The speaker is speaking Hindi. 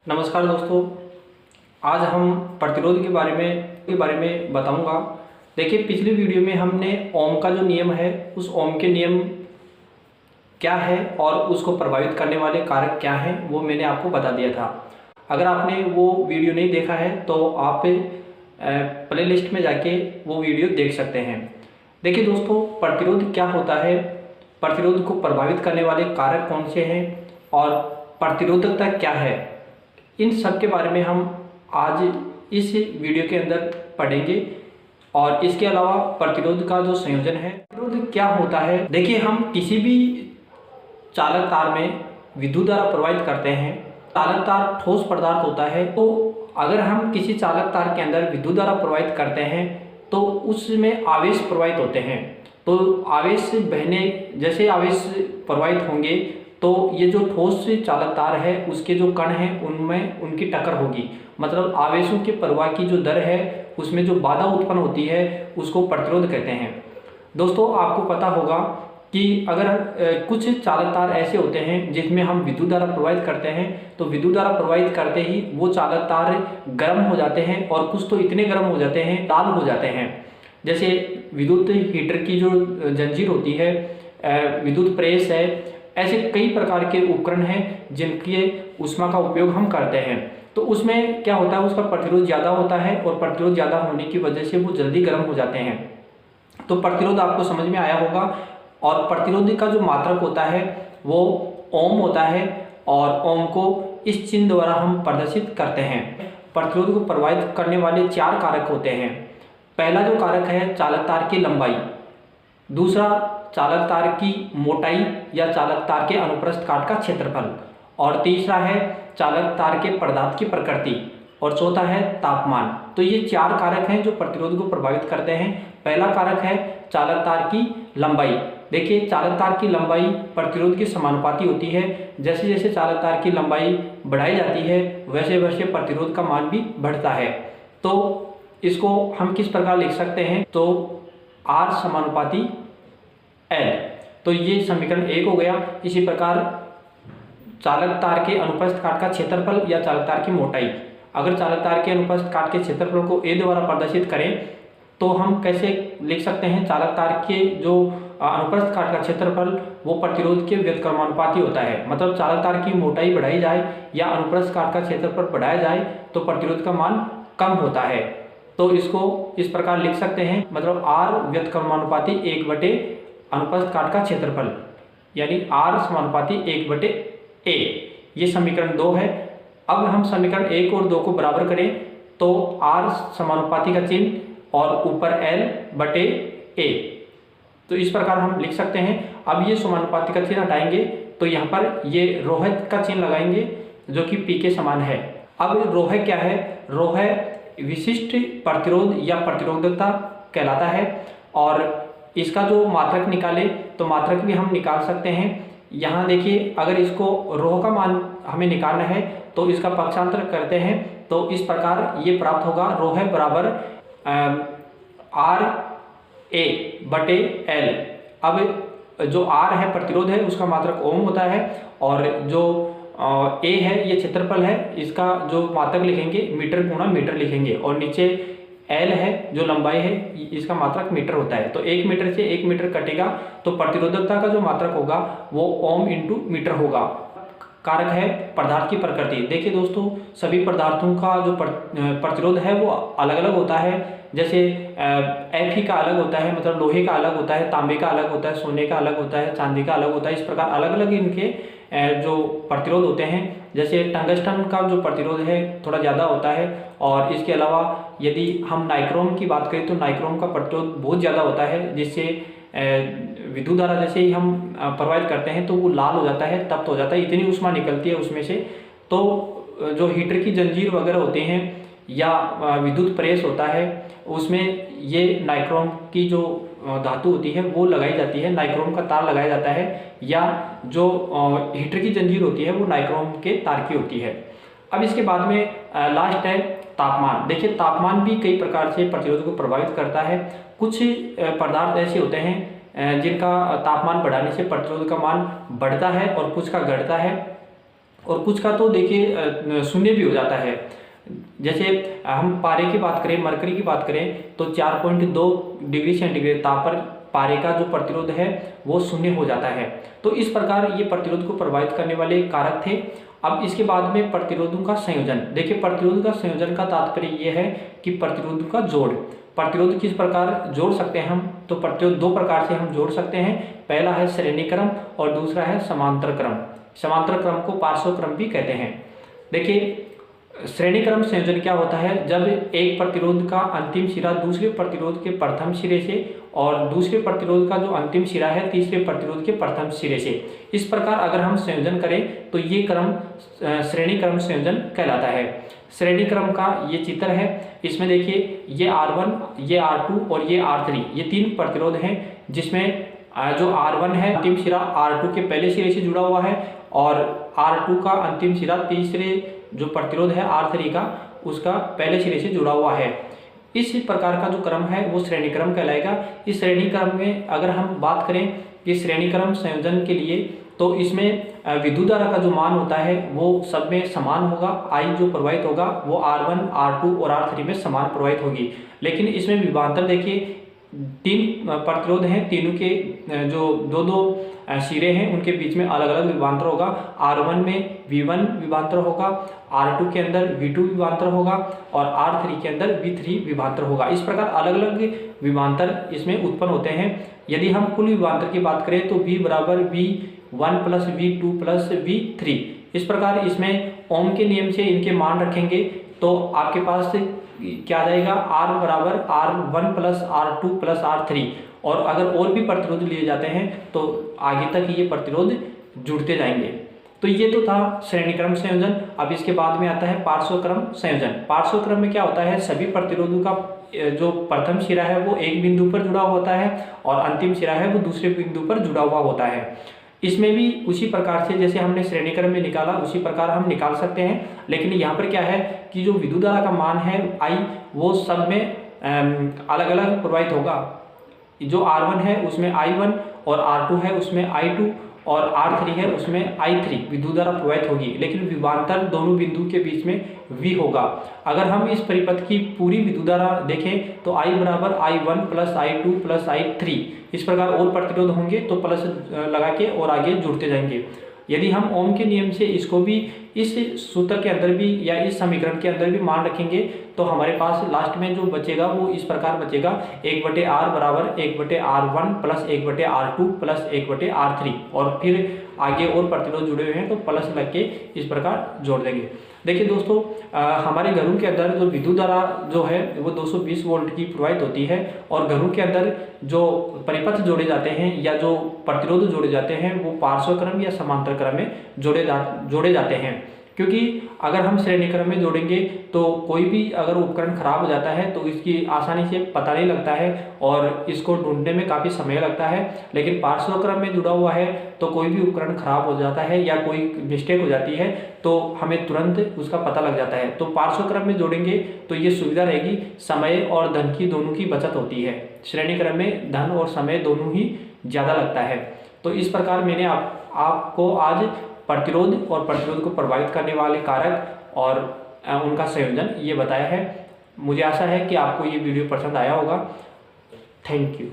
नमस्कार दोस्तों, आज हम प्रतिरोध के बारे में बताऊंगा। देखिए, पिछली वीडियो में हमने ओम का जो नियम है उस ओम के नियम क्या है और उसको प्रभावित करने वाले कारक क्या हैं वो मैंने आपको बता दिया था। अगर आपने वो वीडियो नहीं देखा है तो आप प्लेलिस्ट में जाके वो वीडियो देख सकते हैं। देखिए दोस्तों, प्रतिरोध क्या होता है, प्रतिरोध को प्रभावित करने वाले कारक कौन से हैं और प्रतिरोधकता क्या है, इन सब के बारे में हम आज इस वीडियो के अंदर पढ़ेंगे। और इसके अलावा प्रतिरोध का जो संयोजन है, प्रतिरोध क्या होता है। देखिए, हम किसी भी चालक तार में विद्युत धारा प्रवाहित करते हैं। चालक तार ठोस पदार्थ होता है, तो अगर हम किसी चालक तार के अंदर विद्युत धारा प्रवाहित करते हैं तो उसमें आवेश प्रवाहित होते हैं। तो आवेश बहने जैसे आवेश प्रवाहित होंगे तो ये जो ठोस चालक तार है उसके जो कण हैं उनमें उनकी टक्कर होगी, मतलब आवेशों के प्रवाह की जो दर है उसमें जो बाधा उत्पन्न होती है उसको प्रतिरोध कहते हैं। दोस्तों, आपको पता होगा कि अगर कुछ चालक तार ऐसे होते हैं जिसमें हम विद्युत धारा प्रवाहित करते हैं तो विद्युत धारा प्रवाहित करते ही वो चालक तार गर्म हो जाते हैं और कुछ तो इतने गर्म हो जाते हैं, लाल हो जाते हैं। जैसे विद्युत हीटर की जो जंजीर होती है, विद्युत प्रेस है, ऐसे कई प्रकार के उपकरण हैं जिनके ऊष्मा का उपयोग हम करते हैं। तो उसमें क्या होता है, उसका प्रतिरोध ज़्यादा होता है और प्रतिरोध ज़्यादा होने की वजह से वो जल्दी गर्म हो जाते हैं। तो प्रतिरोध आपको समझ में आया होगा। और प्रतिरोध का जो मात्रक होता है वो ओम होता है और ओम को इस चिन्ह द्वारा हम प्रदर्शित करते हैं। प्रतिरोध को प्रभावित करने वाले 4 कारक होते हैं। पहला जो कारक है चालक तार की लंबाई, दूसरा चालक तार की मोटाई या चालक तार के अनुप्रस्थ काट का क्षेत्रफल, और तीसरा है चालक तार के पदार्थ की प्रकृति, और चौथा है तापमान। तो ये 4 कारक हैं जो प्रतिरोध को प्रभावित करते हैं। पहला कारक है चालक तार की लंबाई। देखिए, चालक तार की लंबाई प्रतिरोध के समानुपाती होती है। जैसे जैसे चालक तार की लंबाई बढ़ाई जाती है वैसे वैसे प्रतिरोध का मान भी बढ़ता है। तो इसको हम किस प्रकार लिख सकते हैं, तो R समानुपाती L। तो ये समीकरण 1 हो गया। इसी प्रकार चालक तार के अनुप्रस्थ काट का क्षेत्रफल या चालक तार की मोटाई, अगर चालक तार के अनुप्रस्थ काट के क्षेत्रफल को A द्वारा प्रदर्शित करें तो हम कैसे लिख सकते हैं, चालक तार के जो अनुप्रस्थ काट का क्षेत्रफल वो प्रतिरोध के व्युत्क्रमानुपाती होता है। मतलब चालक तार की मोटाई बढ़ाई जाए या अनुप्रस्थ काट का क्षेत्रफल बढ़ाया जाए तो प्रतिरोध का मान कम होता है। तो इसको इस प्रकार लिख सकते हैं, मतलब R व्युत्क्रमानुपाती 1/, अनुप्रस्थ काट का क्षेत्रफल, यानी R समानुपाती 1/A। ये समीकरण 2 है। अब हम समीकरण 1 और 2 को बराबर करें तो R समानुपाती का चिन्ह और ऊपर L/A, तो इस प्रकार हम लिख सकते हैं। अब ये समानुपाती का चिन्ह हटाएंगे तो यहाँ पर ये रोहत का चिन्ह लगाएंगे जो कि P के समान है। अब रोह क्या है, रोह विशिष्ट प्रतिरोध या प्रतिरोधकता कहलाता है। और इसका जो मात्रक निकाले तो मात्रक भी हम निकाल सकते हैं। यहाँ देखिए, अगर इसको रोह का मान हमें निकालना है तो इसका पक्षांतर करते हैं तो इस प्रकार ये प्राप्त होगा, रोह बराबर RA/L। अब जो R है प्रतिरोध है उसका मात्रक ओम होता है, और जो A है ये क्षेत्रफल है, इसका जो मात्रक लिखेंगे मीटर गुणा मीटर लिखेंगे, और नीचे L है जो लंबाई है इसका मात्रक मीटर होता है। तो 1 मीटर से 1 मीटर कटेगा तो प्रतिरोधकता का जो मात्रक होगा वो ओम इंटू मीटर होगा। कारक है पदार्थ की प्रकृति। देखिए दोस्तों, सभी पदार्थों का जो प्रतिरोध है वो अलग अलग होता है। जैसे Fe का अलग होता है, मतलब लोहे का अलग होता है, तांबे का अलग होता है, सोने का अलग होता है, चांदी का अलग होता है। इस प्रकार अलग अलग इनके जो प्रतिरोध होते हैं। जैसे टंगस्टन का जो प्रतिरोध है थोड़ा ज़्यादा होता है, और इसके अलावा यदि हम नाइक्रोम की बात करें तो नाइक्रोम का प्रतिरोध बहुत ज़्यादा होता है, जिससे विद्युत धारा जैसे ही हम प्रवाहित करते हैं तो वो लाल हो जाता है, तप्त हो जाता है, इतनी ऊष्मा निकलती है उसमें से। तो जो हीटर की जंजीर वगैरह होते हैं या विद्युत प्रेस होता है उसमें ये नाइक्रोम की जो धातु होती है वो लगाई जाती है, नाइक्रोम का तार लगाया जाता है, या जो हीटर की जंजीर होती है वो नाइक्रोम के तार की होती है। अब इसके बाद में लास्ट है तापमान। देखिए, तापमान भी कई प्रकार से प्रतिरोध को प्रभावित करता है। कुछ पदार्थ ऐसे होते हैं जिनका तापमान बढ़ाने से प्रतिरोध का मान बढ़ता है और कुछ का घटता है। और कुछ का तो देखिए शून्य भी हो जाता है। जैसे हम पारे की बात करें, मरकरी की बात करें तो 4.2 डिग्री सेंटीग्रेड ताप पर पारे का जो प्रतिरोध है वो शून्य हो जाता है। तो इस प्रकार ये प्रतिरोध को प्रभावित करने वाले कारक थे। अब इसके बाद में प्रतिरोधों का संयोजन। देखिए प्रतिरोध का संयोजन का तात्पर्य ये है कि प्रतिरोध का जोड़। प्रतिरोध किस प्रकार जोड़ सकते हैं हम, तो प्रतिरोध दो प्रकार से हम जोड़ सकते हैं। पहला है श्रेणी क्रम और दूसरा है समांतर क्रम। समांतर क्रम को पार्श्व क्रम भी कहते हैं। देखिए श्रेणी क्रम संयोजन क्या होता है, जब एक प्रतिरोध का अंतिम सिरा दूसरे प्रतिरोध के प्रथम सिरे से और दूसरे प्रतिरोध का जो अंतिम सिरा है तीसरे प्रतिरोध के प्रथम सिरे से, इस प्रकार अगर हम संयोजन करें तो ये क्रम श्रेणी क्रम संयोजन कहलाता है। श्रेणी क्रम का ये चित्र है, इसमें देखिए ये R1, ये R2 और ये R3, ये तीन प्रतिरोध हैं जिसमें जो R1 है अंतिम सिरा R2 के पहले सिरे से जुड़ा हुआ है और R2 का अंतिम सिरा तीसरे जो प्रतिरोध है R3 का उसका पहले सिरे से जुड़ा हुआ है। इस प्रकार का जो क्रम है वो श्रेणी क्रम कहलाएगा। इस श्रेणी क्रम में अगर हम बात करें कि श्रेणी क्रम संयोजन के लिए, तो इसमें विद्युत धारा का जो मान होता है वो सब में समान होगा। आई जो प्रवाहित होगा वो R1, R2 और R3 में समान प्रवाहित होगी। लेकिन इसमें विभवांतर देखिए, तीन प्रतिरोध हैं, तीनों के जो दो दो सिरे हैं उनके बीच में अलग अलग विभवांतर होगा। R1 में V1 विभवांतर होगा, R2 के अंदर V2 विभवांतर होगा और R3 के अंदर V3 विभवांतर होगा। इस प्रकार अलग अलग विभवांतर इसमें उत्पन्न होते हैं। यदि हम कुल विभवांतर की बात करें तो V बराबर V1 plus V2 plus V3। इस प्रकार इसमें ओम के नियम से इनके मान रखेंगे तो आपके पास क्या आ जाएगा, R बराबर R1 plus R2 plus R3। और अगर और भी प्रतिरोध लिए जाते हैं तो आगे तक ये प्रतिरोध जुड़ते जाएंगे। तो ये तो था श्रेणी क्रम संयोजन। अब इसके बाद में आता है पार्श्व क्रम संयोजन। पार्श्व क्रम में क्या होता है, सभी प्रतिरोधों का जो प्रथम सिरा है वो एक बिंदु पर जुड़ा होता है और अंतिम सिरा है वो दूसरे बिंदु पर जुड़ा हुआ होता है। इसमें भी उसी प्रकार से जैसे हमने श्रेणी क्रम में निकाला उसी प्रकार हम निकाल सकते हैं। लेकिन यहाँ पर क्या है कि जो विद्युत धारा का मान है I वो सब में अलग अलग प्रवाहित होगा। जो R1 है उसमें I1 और R2 है उसमें I2 और R3 है उसमें I3 विद्युत धारा प्रवाहित होगी। लेकिन विभवांतर दोनों बिंदु के बीच में V होगा। अगर हम इस परिपथ की पूरी विद्युत धारा देखें तो I बराबर I1 plus I2 plus I3, इस प्रकार और प्रतिरोध होंगे तो प्लस लगा के और आगे जुड़ते जाएंगे। यदि हम ओम के नियम से इसको भी इस सूत्र के अंदर भी या इस समीकरण के अंदर भी मान रखेंगे तो हमारे पास लास्ट में जो बचेगा वो इस प्रकार बचेगा, 1/R बराबर 1/R1 plus 1/R2 plus 1/R3 और फिर आगे और प्रतिरोध जुड़े हुए हैं तो प्लस लग के इस प्रकार जोड़ देंगे। देखिए दोस्तों, हमारे घरों के अंदर जो विद्युत धारा जो है वो 220 वोल्ट की प्रवाहित होती है और घरों के अंदर जो परिपथ जोड़े जाते हैं या जो प्रतिरोध जोड़े जाते हैं वो पार्श्व क्रम या समांतर क्रम में जोड़े जाते हैं। क्योंकि अगर हम श्रेणी क्रम में जोड़ेंगे तो कोई भी अगर उपकरण खराब हो जाता है तो इसकी आसानी से पता नहीं लगता है और इसको ढूंढने में काफ़ी समय लगता है। लेकिन पार्श्व क्रम में जुड़ा हुआ है तो कोई भी उपकरण खराब हो जाता है या कोई मिस्टेक हो जाती है तो हमें तुरंत उसका पता लग जाता है। तो पार्श्व क्रम में जोड़ेंगे तो ये सुविधा रहेगी, समय और धन की दोनों की बचत होती है। श्रेणी क्रम में धन और समय दोनों ही ज़्यादा लगता है। तो इस प्रकार मैंने आपको आज प्रतिरोध और प्रतिरोध को प्रभावित करने वाले कारक और उनका संयोजन ये बताया है। मुझे आशा है कि आपको ये वीडियो पसंद आया होगा। Thank you.